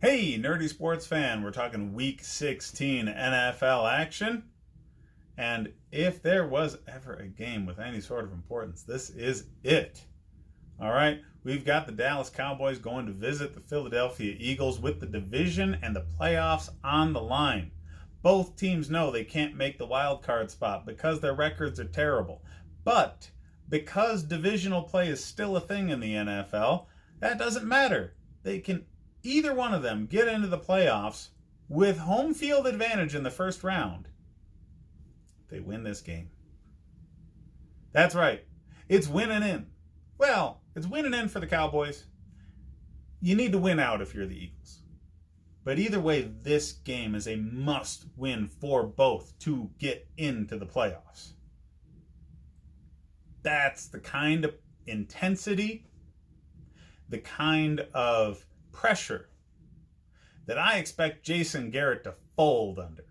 Hey, nerdy sports fan, we're talking week 16 NFL action. And if there was ever a game with any sort of importance, this is it. All right, we've got the Dallas Cowboys going to visit the Philadelphia Eagles with the division and the playoffs on the line. Both teams know they can't make the wild card spot because their records are terrible. But because divisional play is still a thing in the NFL, that doesn't matter. They can either one of them get into the playoffs with home field advantage in the first round. They win this game. That's right. It's winning in. Well, it's winning in for the Cowboys. You need to win out if you're the Eagles. But either way, this game is a must win for both to get into the playoffs. That's the kind of intensity, the kind of pressure that I expect Jason Garrett to fold under.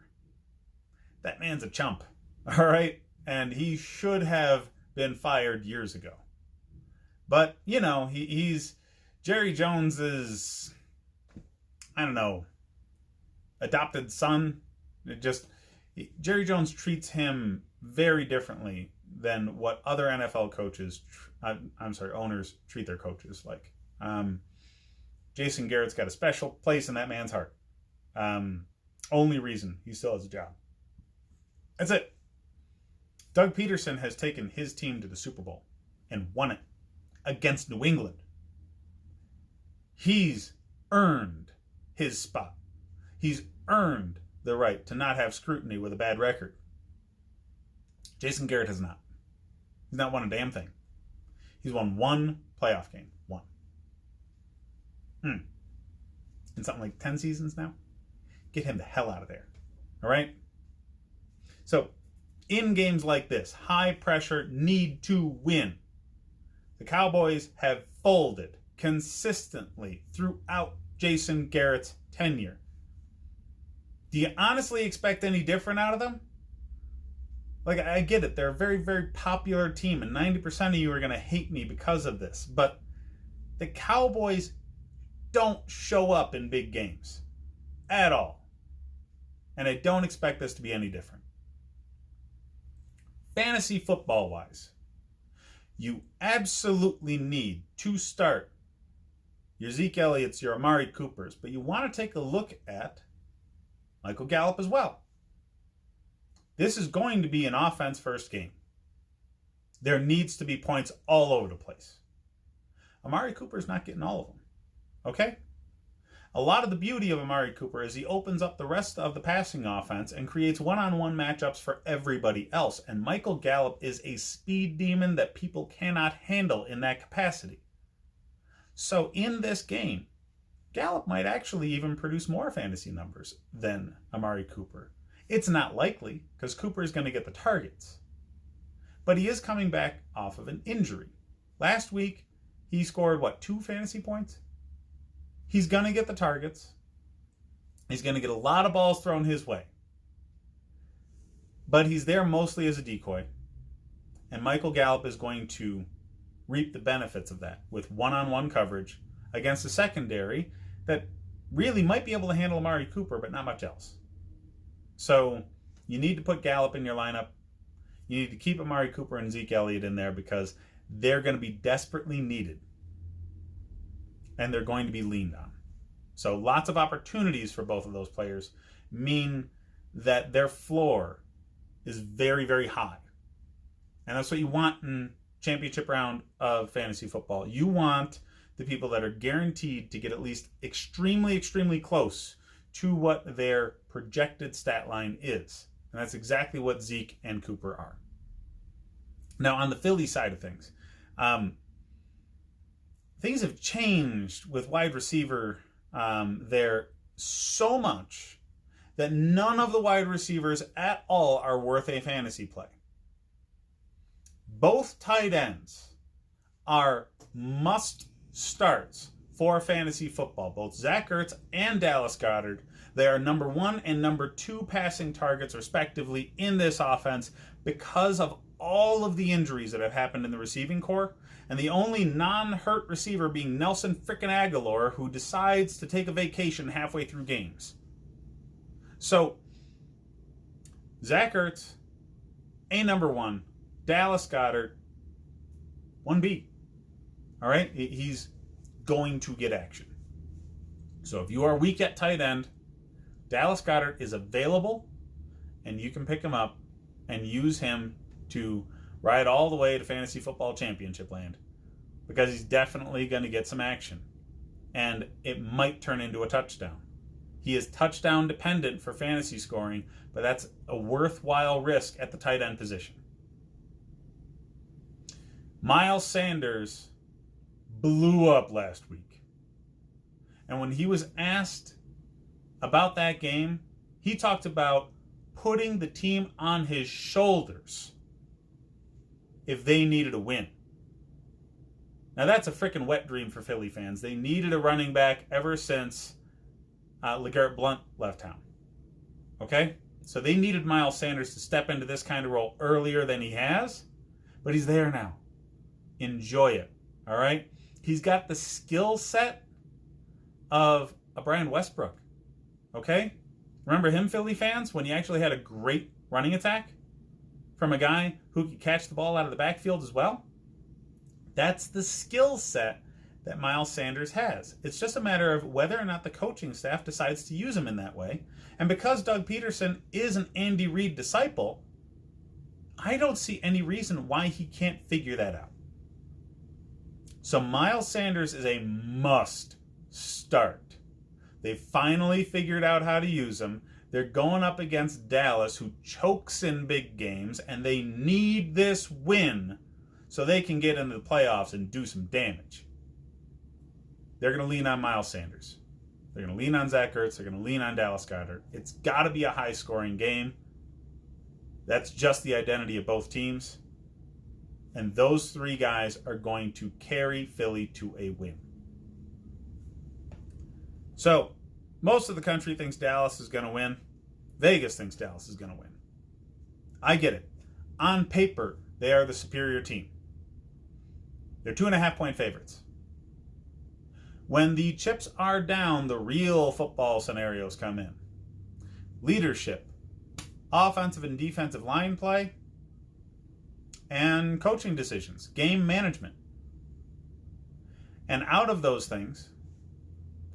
That man's a chump, all right? And he should have been fired years ago. But, you know, he's Jerry Jones's, I don't know, adopted son. Jerry Jones treats him very differently than what other NFL owners treat their coaches like. Jason Garrett's got a special place in that man's heart. Only reason he still has a job. That's it. Doug Peterson has taken his team to the Super Bowl and won it against New England. He's earned his spot. He's earned the right to not have scrutiny with a bad record. Jason Garrett has not. He's not won a damn thing. He's won one playoff game. One. In something like 10 seasons now? Get him the hell out of there. All right? So, in games like this, high pressure, need to win. The Cowboys have folded consistently throughout Jason Garrett's tenure. Do you honestly expect any different out of them? Like, I get it. They're a very, very popular team, and 90% of you are going to hate me because of this. But the Cowboys don't show up in big games at all. And I don't expect this to be any different. Fantasy football-wise, you absolutely need to start your Zeke Elliott's, your Amari Coopers, but you want to take a look at Michael Gallup as well. This is going to be an offense-first game. There needs to be points all over the place. Amari Cooper's not getting all of them. Okay? A lot of the beauty of Amari Cooper is he opens up the rest of the passing offense and creates one-on-one matchups for everybody else. And Michael Gallup is a speed demon that people cannot handle in that capacity. So in this game, Gallup might actually even produce more fantasy numbers than Amari Cooper. It's not likely because Cooper is going to get the targets. But he is coming back off of an injury. Last week, he scored, 2 fantasy points? He's going to get the targets. He's going to get a lot of balls thrown his way. But he's there mostly as a decoy. And Michael Gallup is going to reap the benefits of that with one-on-one coverage against a secondary that really might be able to handle Amari Cooper, but not much else. So you need to put Gallup in your lineup. You need to keep Amari Cooper and Zeke Elliott in there because they're going to be desperately needed. And they're going to be leaned on. So lots of opportunities for both of those players mean that their floor is very, very high. And that's what you want in championship round of fantasy football. You want the people that are guaranteed to get at least extremely, extremely close to what their projected stat line is. And that's exactly what Zeke and Cooper are. Now, on the Philly side of things, things have changed with wide receiver there so much that none of the wide receivers at all are worth a fantasy play. Both tight ends are must starts for fantasy football. Both Zach Ertz and Dallas Goedert. They are number 1 and number 2 passing targets, respectively, in this offense because of all of the injuries that have happened in the receiving corps and the only non-hurt receiver being Nelson frickin' Aguilar, who decides to take a vacation halfway through games. So, Zach Ertz, A number 1, Dallas Goedert, 1B. All right? He's going to get action. So if you are weak at tight end, Dallas Goedert is available, and you can pick him up and use him to ride all the way to fantasy football championship land, because he's definitely going to get some action, and it might turn into a touchdown. He is touchdown dependent for fantasy scoring, but that's a worthwhile risk at the tight end position. Miles Sanders blew up last week. And when he was asked about that game, he talked about putting the team on his shoulders if they needed a win. Now that's a freaking wet dream for Philly fans. They needed a running back ever since LeGarrette Blount left town. Okay? So they needed Miles Sanders to step into this kind of role earlier than he has, but he's there now. Enjoy it. All right? He's got the skill set of a Brian Westbrook. Okay? Remember him, Philly fans, when he actually had a great running attack from a guy who could catch the ball out of the backfield as well? That's the skill set that Miles Sanders has. It's just a matter of whether or not the coaching staff decides to use him in that way. And because Doug Peterson is an Andy Reid disciple, I don't see any reason why he can't figure that out. So Miles Sanders is a must start. They finally figured out how to use him. They're going up against Dallas, who chokes in big games, and they need this win so they can get into the playoffs and do some damage. They're going to lean on Miles Sanders. They're going to lean on Zach Ertz. They're going to lean on Dallas Goedert. It's got to be a high-scoring game. That's just the identity of both teams. And those three guys are going to carry Philly to a win. So, most of the country thinks Dallas is going to win. Vegas thinks Dallas is going to win. I get it. On paper, they are the superior team. They're 2.5-point favorites. When the chips are down, the real football scenarios come in. Leadership, offensive and defensive line play, and coaching decisions, game management. And out of those things,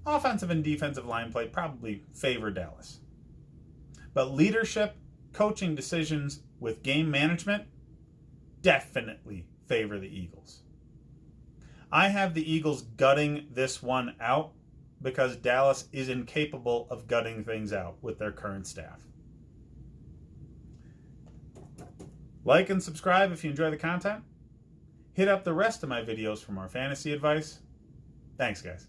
offensive and defensive line play probably favor Dallas. But leadership, coaching decisions with game management definitely favor the Eagles. I have the Eagles gutting this one out because Dallas is incapable of gutting things out with their current staff. Like and subscribe if you enjoy the content. Hit up the rest of my videos for more fantasy advice. Thanks, guys.